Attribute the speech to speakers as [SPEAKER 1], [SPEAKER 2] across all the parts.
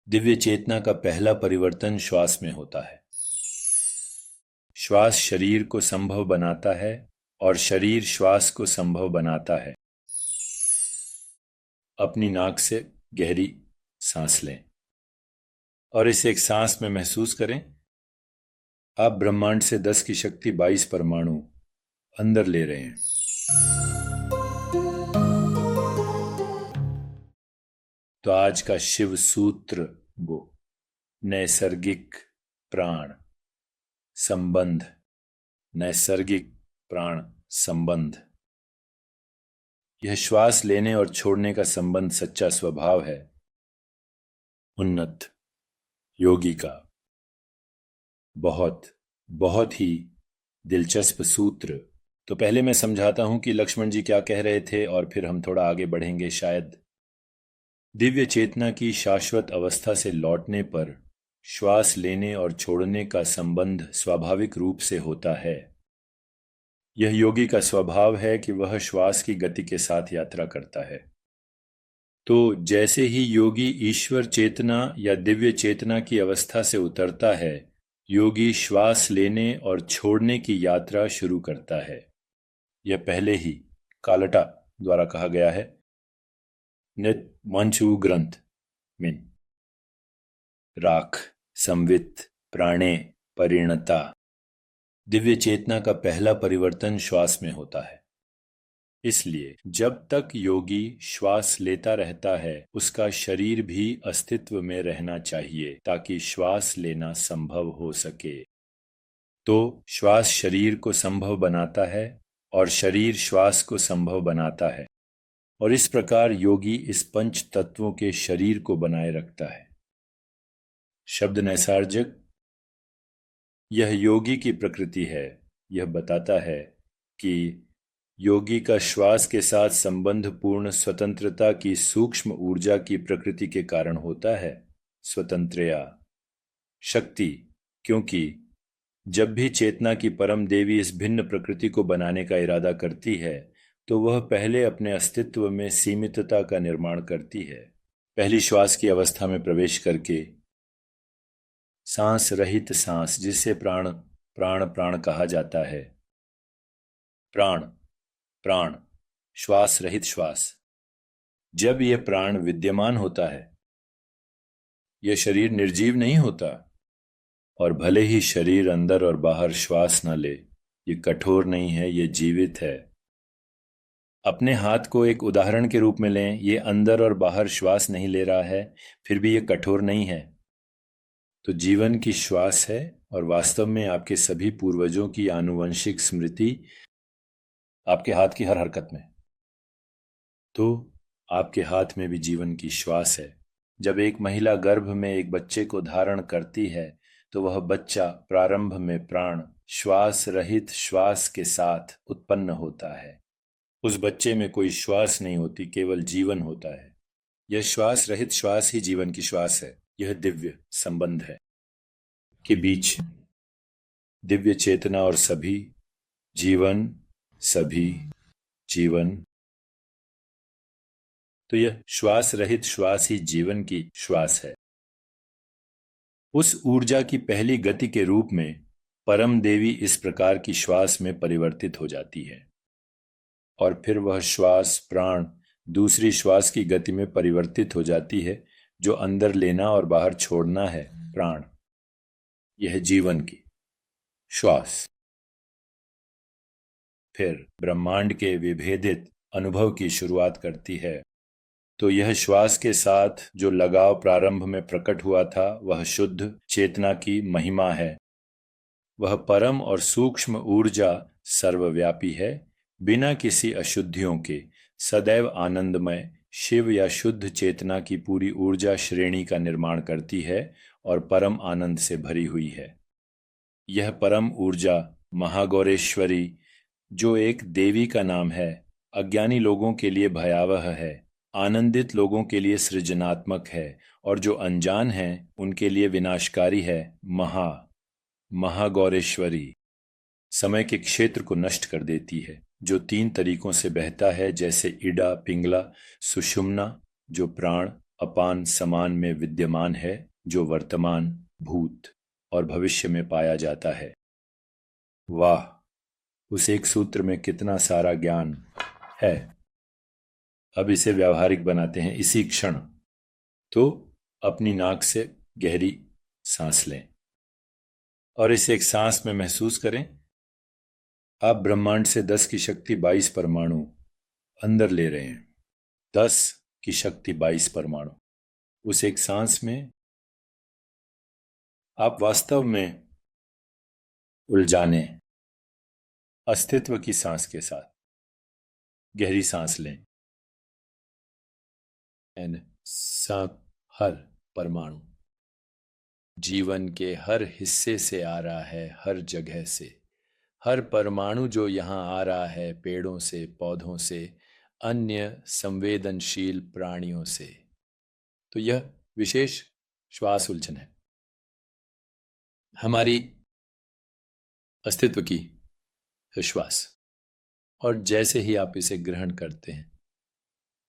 [SPEAKER 1] दिव्य चेतना का पहला परिवर्तन श्वास में होता है। श्वास शरीर को संभव बनाता है और शरीर श्वास को संभव बनाता है। अपनी नाक से गहरी सांस लें और इसे एक सांस में महसूस करें। आप ब्रह्मांड से 10 की शक्ति 22 परमाणु अंदर ले रहे हैं। तो आज का शिव सूत्र वो नैसर्गिक प्राण संबंध। नैसर्गिक प्राण संबंध, यह श्वास लेने और छोड़ने का संबंध सच्चा स्वभाव है उन्नत योगी का। बहुत बहुत ही दिलचस्प सूत्र। तो पहले मैं समझाता हूं कि लक्ष्मण जी क्या कह रहे थे और फिर हम थोड़ा आगे बढ़ेंगे शायद। दिव्य चेतना की शाश्वत अवस्था से लौटने पर श्वास लेने और छोड़ने का संबंध स्वाभाविक रूप से होता है। यह योगी का स्वभाव है कि वह श्वास की गति के साथ यात्रा करता है। तो जैसे ही योगी ईश्वर चेतना या दिव्य चेतना की अवस्था से उतरता है, योगी श्वास लेने और छोड़ने की यात्रा शुरू करता है। यह पहले ही कालटा द्वारा कहा गया है, नित मंचू ग्रंथ में, राख संवित प्राणे परिणता। दिव्य चेतना का पहला परिवर्तन श्वास में होता है। इसलिए जब तक योगी श्वास लेता रहता है, उसका शरीर भी अस्तित्व में रहना चाहिए ताकि श्वास लेना संभव हो सके। तो श्वास शरीर को संभव बनाता है और शरीर श्वास को संभव बनाता है, और इस प्रकार योगी इस पंच तत्वों के शरीर को बनाए रखता है। शब्द नैसर्गिक, यह योगी की प्रकृति है। यह बताता है कि योगी का श्वास के साथ संबंध पूर्ण स्वतंत्रता की सूक्ष्म ऊर्जा की प्रकृति के कारण होता है। स्वतंत्रया शक्ति, क्योंकि जब भी चेतना की परम देवी इस भिन्न प्रकृति को बनाने का इरादा करती है, तो वह पहले अपने अस्तित्व में सीमितता का निर्माण करती है। पहली श्वास की अवस्था में प्रवेश करके सांस रहित सांस, जिसे प्राण प्राण प्राण कहा जाता है, प्राण प्राण श्वास रहित श्वास, जब यह प्राण विद्यमान होता है, यह शरीर निर्जीव नहीं होता। और भले ही शरीर अंदर और बाहर श्वास न ले, यह कठोर नहीं है, यह जीवित है। अपने हाथ को एक उदाहरण के रूप में लें। यह अंदर और बाहर श्वास नहीं ले रहा है, फिर भी यह कठोर नहीं है। तो जीवन की श्वास है, और वास्तव में आपके सभी पूर्वजों की आनुवंशिक स्मृति आपके हाथ की हर हरकत में। तो आपके हाथ में भी जीवन की श्वास है। जब एक महिला गर्भ में एक बच्चे को धारण करती है, तो वह बच्चा प्रारंभ में प्राण श्वास रहित श्वास के साथ उत्पन्न होता है। उस बच्चे में कोई श्वास नहीं होती, केवल जीवन होता है। यह श्वास रहित श्वास ही जीवन की श्वास है। यह दिव्य संबंध है के बीच दिव्य चेतना और सभी जीवन, सभी जीवन। तो यह श्वास रहित श्वास ही जीवन की श्वास है। उस ऊर्जा की पहली गति के रूप में परम देवी इस प्रकार की श्वास में परिवर्तित हो जाती है, और फिर वह श्वास प्राण दूसरी श्वास की गति में परिवर्तित हो जाती है, जो अंदर लेना और बाहर छोड़ना है, प्राण। यह जीवन की श्वास फिर ब्रह्मांड के विभेदित अनुभव की शुरुआत करती है। तो यह श्वास के साथ जो लगाव प्रारंभ में प्रकट हुआ था, वह शुद्ध चेतना की महिमा है। वह परम और सूक्ष्म ऊर्जा सर्वव्यापी है, बिना किसी अशुद्धियों के सदैव आनंदमय शिव या शुद्ध चेतना की पूरी ऊर्जा श्रेणी का निर्माण करती है और परम आनंद से भरी हुई है। यह परम ऊर्जा महागौरेश्वरी, जो एक देवी का नाम है, अज्ञानी लोगों के लिए भयावह है, आनंदित लोगों के लिए सृजनात्मक है, और जो अनजान हैं उनके लिए विनाशकारी है। महागौरेश्वरी समय के क्षेत्र को नष्ट कर देती है, जो 3 तरीकों से बहता है, जैसे इडा पिंगला सुषुम्ना, जो प्राण अपान समान में विद्यमान है, जो वर्तमान, भूत और भविष्य में पाया जाता है। वाह, उस एक सूत्र में कितना सारा ज्ञान है। अब इसे व्यावहारिक बनाते हैं इसी क्षण। तो अपनी नाक से गहरी सांस लें और इस एक सांस में महसूस करें आप ब्रह्मांड से 10 की शक्ति 22 परमाणु अंदर ले रहे हैं। 10 की शक्ति 22 परमाणु। उस एक सांस में आप वास्तव में उलझाने अस्तित्व की सांस के साथ गहरी सांस लें। सब हर परमाणु जीवन के हर हिस्से से आ रहा है, हर जगह से। हर परमाणु जो यहाँ आ रहा है, पेड़ों से, पौधों से, अन्य संवेदनशील प्राणियों से। तो यह विशेष श्वास उलझन है हमारी अस्तित्व की श्वास। और जैसे ही आप इसे ग्रहण करते हैं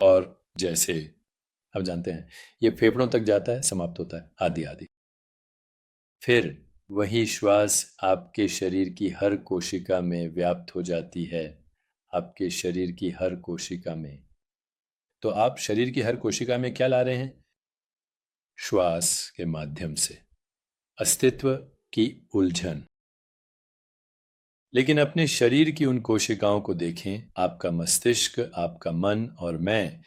[SPEAKER 1] और जैसे आप जानते हैं ये फेफड़ों तक जाता है, समाप्त होता है, आदि आदि। फिर वही श्वास आपके शरीर की हर कोशिका में व्याप्त हो जाती है, आपके शरीर की हर कोशिका में। तो आप शरीर की हर कोशिका में क्या ला रहे हैं? श्वास के माध्यम से अस्तित्व की उलझन। लेकिन अपने शरीर की उन कोशिकाओं को देखें। आपका मस्तिष्क, आपका मन और मैं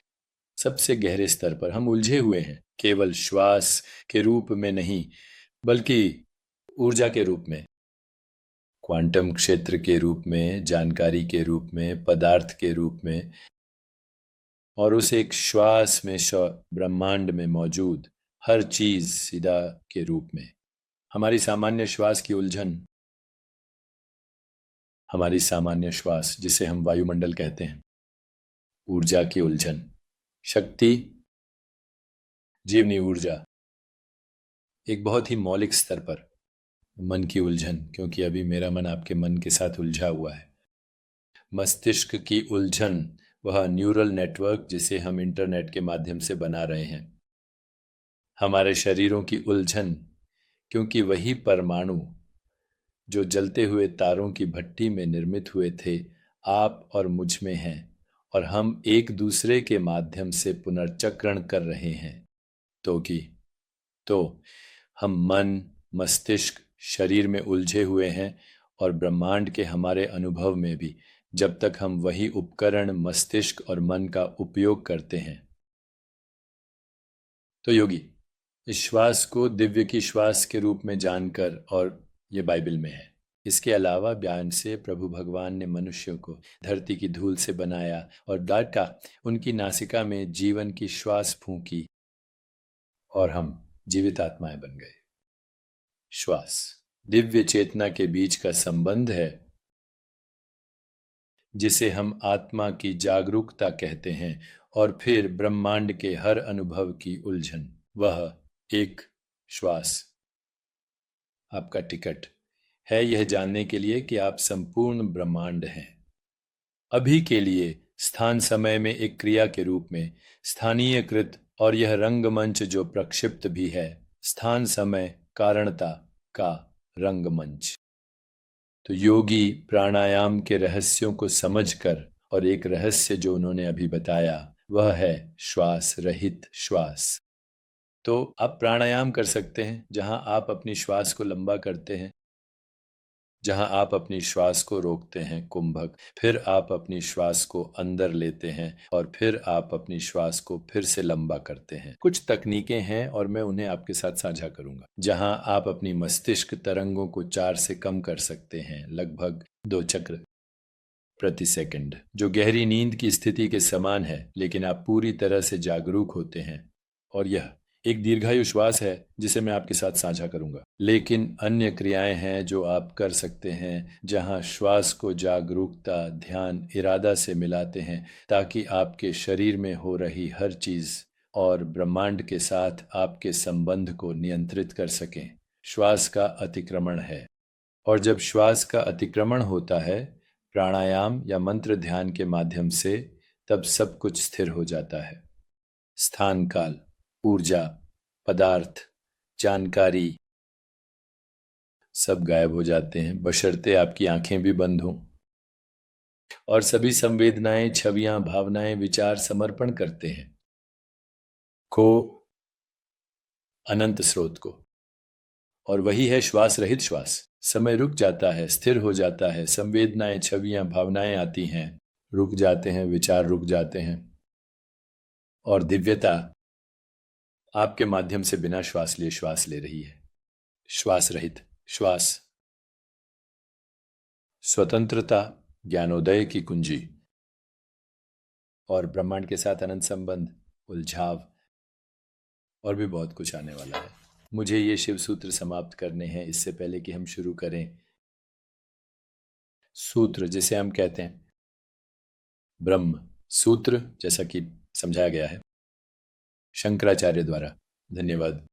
[SPEAKER 1] सबसे गहरे स्तर पर हम उलझे हुए हैं, केवल श्वास के रूप में नहीं बल्कि ऊर्जा के रूप में, क्वांटम क्षेत्र के रूप में, जानकारी के रूप में, पदार्थ के रूप में, और उस एक श्वास में ब्रह्मांड में मौजूद हर चीज सीधा के रूप में। हमारी सामान्य श्वास की उलझन, हमारी सामान्य श्वास जिसे हम वायुमंडल कहते हैं, ऊर्जा की उलझन, शक्ति, जीवनी ऊर्जा, एक बहुत ही मौलिक स्तर पर मन की उलझन, क्योंकि अभी मेरा मन आपके मन के साथ उलझा हुआ है। मस्तिष्क की उलझन, वह न्यूरल नेटवर्क जिसे हम इंटरनेट के माध्यम से बना रहे हैं। हमारे शरीरों की उलझन, क्योंकि वही परमाणु जो जलते हुए तारों की भट्टी में निर्मित हुए थे, आप और मुझ में हैं, और हम एक दूसरे के माध्यम से पुनर्चक्रण कर रहे हैं। तो हम मन, मस्तिष्क, शरीर में उलझे हुए हैं, और ब्रह्मांड के हमारे अनुभव में भी, जब तक हम वही उपकरण मस्तिष्क और मन का उपयोग करते हैं। तो योगी इस श्वास को दिव्य की श्वास के रूप में जानकर, और ये बाइबल में है। इसके अलावा बयान से प्रभु भगवान ने मनुष्यों को धरती की धूल से बनाया और डाटा उनकी नासिका में जीवन की श्वास फूंकी और हम जीवित आत्माएं बन गए। श्वास दिव्य चेतना के बीच का संबंध है, जिसे हम आत्मा की जागरूकता कहते हैं, और फिर ब्रह्मांड के हर अनुभव की उलझन। वह एक श्वास आपका टिकट है यह जानने के लिए कि आप संपूर्ण ब्रह्मांड हैं। अभी के लिए स्थान समय में एक क्रिया के रूप में स्थानीयकृत, और यह रंगमंच जो प्रक्षिप्त भी है, स्थान समय कारणता का रंगमंच। तो योगी प्राणायाम के रहस्यों को समझकर, और एक रहस्य जो उन्होंने अभी बताया वह है श्वास रहित श्वास। तो आप प्राणायाम कर सकते हैं जहां आप अपनी श्वास को लंबा करते हैं, जहां आप अपनी श्वास को रोकते हैं, कुंभक, फिर आप अपनी श्वास को अंदर लेते हैं, और फिर आप अपनी श्वास को फिर से लंबा करते हैं। कुछ तकनीकें हैं और मैं उन्हें आपके साथ साझा करूंगा, जहां आप अपनी मस्तिष्क तरंगों को 4 से कम कर सकते हैं, लगभग 2 चक्र प्रति सेकंड, जो गहरी नींद की स्थिति के समान है, लेकिन आप पूरी तरह से जागरूक होते हैं। और यह एक दीर्घायु श्वास है जिसे मैं आपके साथ साझा करूंगा। लेकिन अन्य क्रियाएं हैं जो आप कर सकते हैं, जहां श्वास को जागरूकता, ध्यान, इरादा से मिलाते हैं, ताकि आपके शरीर में हो रही हर चीज और ब्रह्मांड के साथ आपके संबंध को नियंत्रित कर सकें। श्वास का अतिक्रमण है, और जब श्वास का अतिक्रमण होता है प्राणायाम या मंत्र ध्यान के माध्यम से, तब सब कुछ स्थिर हो जाता है। स्थान काल ऊर्जा, पदार्थ, जानकारी सब गायब हो जाते हैं, बशर्ते आपकी आंखें भी बंद हों। और सभी संवेदनाएं, छवियां, भावनाएं, विचार समर्पण करते हैं को अनंत स्रोत को। और वही है श्वास रहित श्वास। समय रुक जाता है, स्थिर हो जाता है, संवेदनाएं, छवियां, भावनाएं आती हैं, रुक जाते हैं, विचार रुक जाते हैं, और दिव्यता आपके माध्यम से बिना श्वास ले रही है। श्वास रहित श्वास, स्वतंत्रता, ज्ञानोदय की कुंजी, और ब्रह्मांड के साथ अनंत संबंध, उलझाव, और भी बहुत कुछ आने वाला है। मुझे ये शिव सूत्र समाप्त करने हैं। इससे पहले कि हम शुरू करें, सूत्र जिसे हम कहते हैं ब्रह्म सूत्र, जैसा कि समझाया गया है शंकराचार्य द्वारा। धन्यवाद।